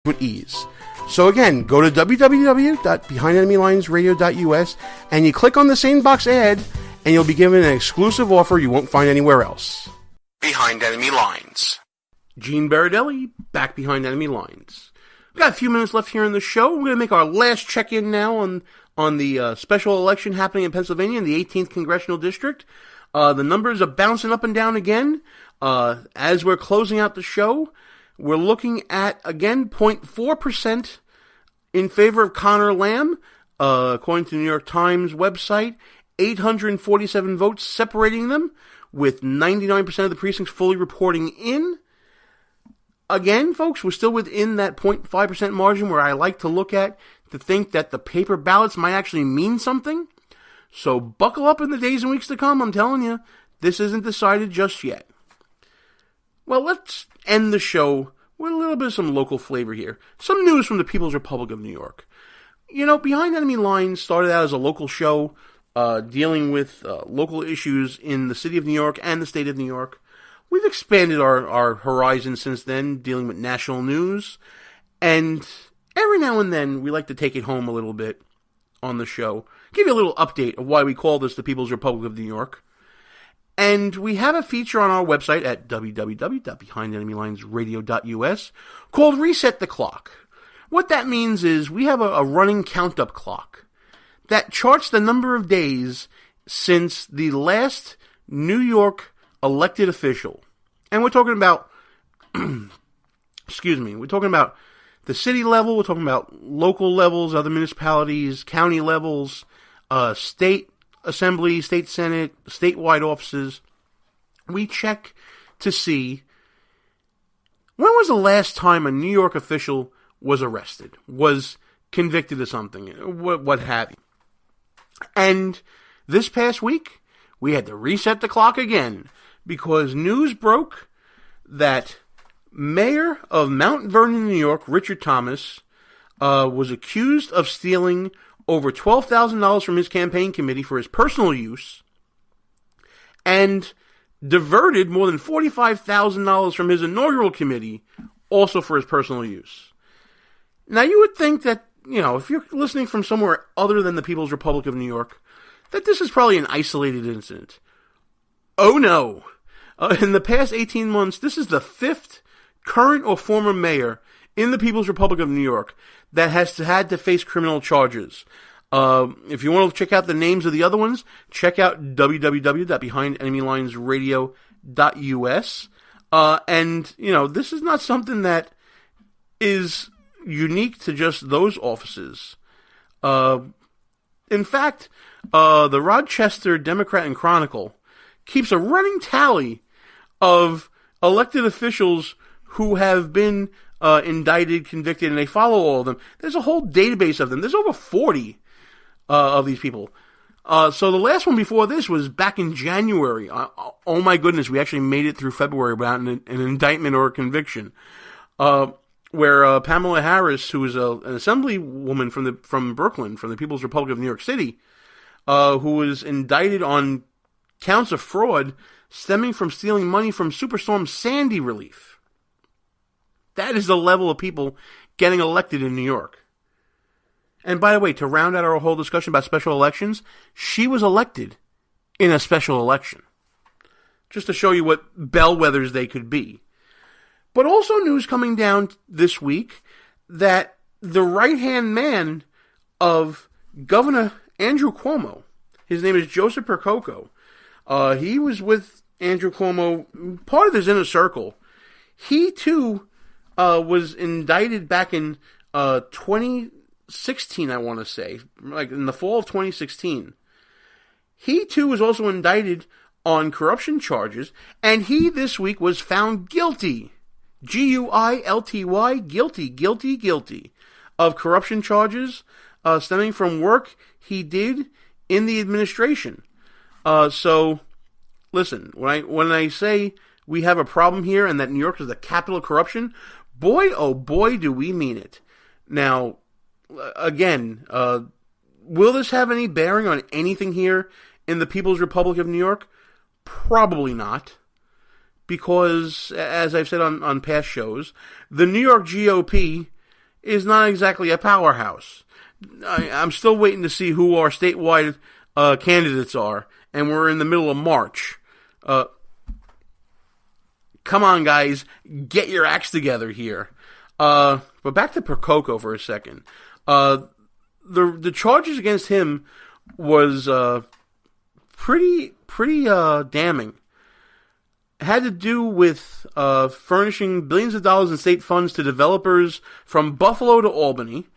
with ease. So again, go to www.behindenemylinesradio.us and you click on the Sanebox ad and you'll be given an exclusive offer you won't find anywhere else. Behind Enemy Lines. Gene Baradelli, back behind Enemy Lines. We've got a few minutes left here in the show. We're going to make our last check-in now on the special election happening in Pennsylvania in the 18th Congressional District. The numbers are bouncing up and down again. As we're closing out the show, we're looking at, again, 0.4% in favor of Connor Lamb, according to the New York Times website. 847 votes separating them, with 99% of the precincts fully reporting in. Again, folks, we're still within that 0.5% margin where I like to look at to think that the paper ballots might actually mean something. So buckle up in the days and weeks to come. I'm telling you, this isn't decided just yet. Well, let's end the show with a little bit of some local flavor here. Some news from the People's Republic of New York. You know, Behind Enemy Lines started out as a local show dealing with local issues in the city of New York and the state of New York. We've expanded our horizon since then, dealing with national news. And every now and then, we like to take it home a little bit on the show. Give you a little update of why we call this the People's Republic of New York. And we have a feature on our website at www.behindenemylinesradio.us called Reset the Clock. What that means is we have a running count-up clock that charts the number of days since the last New York elected official. And we're talking about, we're talking about the city level, we're talking about local levels, other municipalities, county levels, state assembly, state senate, statewide offices. We check to see when was the last time a New York official was arrested, was convicted of something, what have you. And this past week, we had to reset the clock again because news broke that Mayor of Mount Vernon, New York, Richard Thomas, was accused of stealing over $12,000 from his campaign committee for his personal use and diverted more than $45,000 from his inaugural committee also for his personal use. Now, you would think that, you know, if you're listening from somewhere other than the People's Republic of New York, that this is probably an isolated incident. Oh no. In the past 18 months, this is the fifth current or former mayor in the People's Republic of New York that has had to face criminal charges. If you want to check out the names of the other ones, check out www.behindenemylinesradio.us. And, you know, this is not something that is unique to just those offices. In fact, the Rochester Democrat and Chronicle keeps a running tally of elected officials who have been indicted, convicted, and they follow all of them. There's a whole database of them. There's over 40 of these people. So the last one before this was back in January. Oh my goodness, we actually made it through February without an indictment or a conviction. Where Pamela Harris, who is an assemblywoman from Brooklyn, from the People's Republic of New York City, who was indicted on counts of fraud stemming from stealing money from Superstorm Sandy relief. That is the level of people getting elected in New York. And by the way, to round out our whole discussion about special elections, she was elected in a special election. Just to show you what bellwethers they could be. But also news coming down this week that the right-hand man of Governor Andrew Cuomo, his name is Joseph Percoco, he was with Andrew Cuomo, part of his inner circle. He, too, was indicted back in 2016, I want to say, like in the fall of 2016. He, too, was also indicted on corruption charges, and he, this week, was found guilty. Guilty, guilty of corruption charges stemming from work he did in the administration. So, listen, when I say we have a problem here and that New York is the capital of corruption, boy, oh boy, do we mean it. Now, again, will this have any bearing on anything here in the People's Republic of New York? Probably not. Because, as I've said on past shows, the New York GOP is not exactly a powerhouse. I'm still waiting to see who our statewide candidates are, and we're in the middle of March. Come on, guys, get your acts together here. But back to Percoco for a second. The charges against him was pretty damning. It had to do with furnishing billions of dollars in state funds to developers from Buffalo to Albany.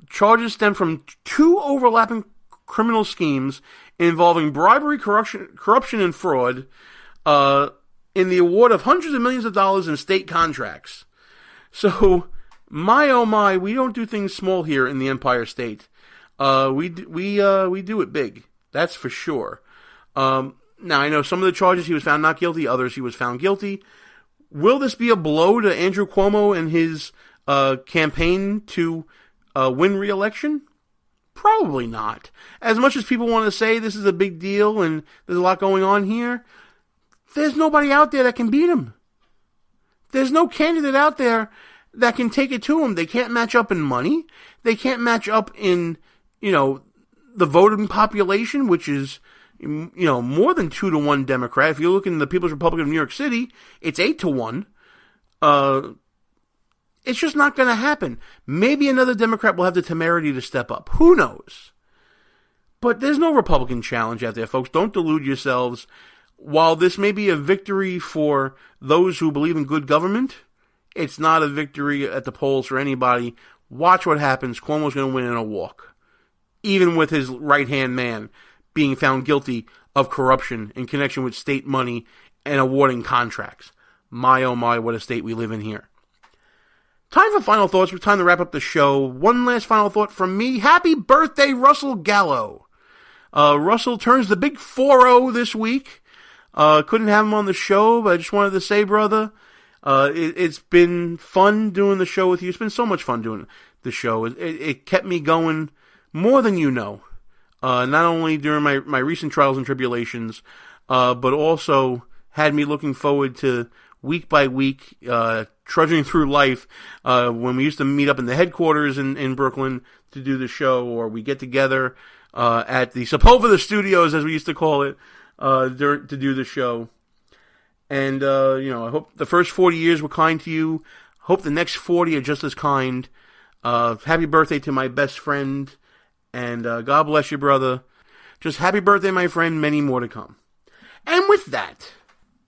Charges stem from two overlapping criminal schemes involving bribery, corruption, and fraud in the award of hundreds of millions of dollars in state contracts. So, my oh my, we don't do things small here in the Empire State. We do it big. That's for sure. Now, I know some of the charges he was found not guilty, others he was found guilty. Will this be a blow to Andrew Cuomo and his campaign to win re-election? Probably not. As much as people want to say this is a big deal and there's a lot going on here, there's nobody out there that can beat him. There's no candidate out there that can take it to him. They can't match up in money. They can't match up in, the voting population, which is, more than 2-1 Democrat. If you look in the People's Republic of New York City, it's 8-1. It's just not going to happen. Maybe another Democrat will have the temerity to step up. Who knows? But there's no Republican challenge out there, folks. Don't delude yourselves. While this may be a victory for those who believe in good government, it's not a victory at the polls for anybody. Watch what happens. Cuomo's going to win in a walk. Even with his right-hand man being found guilty of corruption in connection with state money and awarding contracts. My, oh my, what a state we live in here. Time for final thoughts. It's time to wrap up the show. One last final thought from me. Happy birthday, Russell Gallo. Russell turns the big 4-0 this week. Couldn't have him on the show, but I just wanted to say, brother, it's been fun doing the show with you. It's been so much fun doing the show. It kept me going more than you know. Not only during my recent trials and tribulations, but also had me looking forward to week by week, trudging through life, when we used to meet up in the headquarters in Brooklyn to do the show, or we get together, at the Sepulveda Studios, as we used to call it, to do the show. And, I hope the first 40 years were kind to you. Hope the next 40 are just as kind. Happy birthday to my best friend. And God bless you, brother. Just happy birthday, my friend. Many more to come. And with that,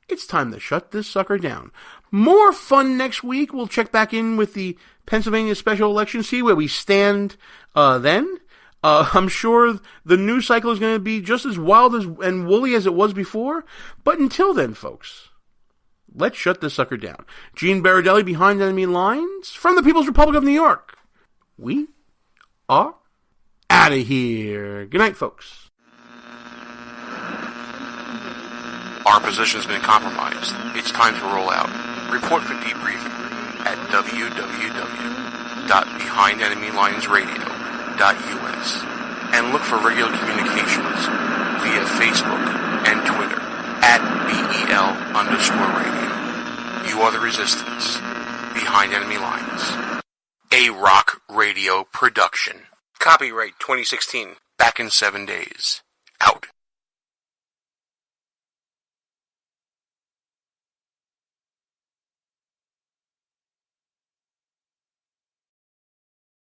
it's time to shut this sucker down. More fun next week. We'll check back in with the Pennsylvania special election, see where we stand then. I'm sure the news cycle is going to be just as wild and woolly as it was before. But until then, folks, let's shut this sucker down. Gene Baradelli, Behind Enemy Lines, from the People's Republic of New York. We are out of here. Good night, folks. Our position has been compromised. It's time to roll out. Report for debriefing at www.behindenemylinesradio.us and look for regular communications via Facebook and Twitter at BEL_radio. You are the resistance. Behind Enemy Lines. A rock radio production. Copyright 2016. Back in 7 days. Out.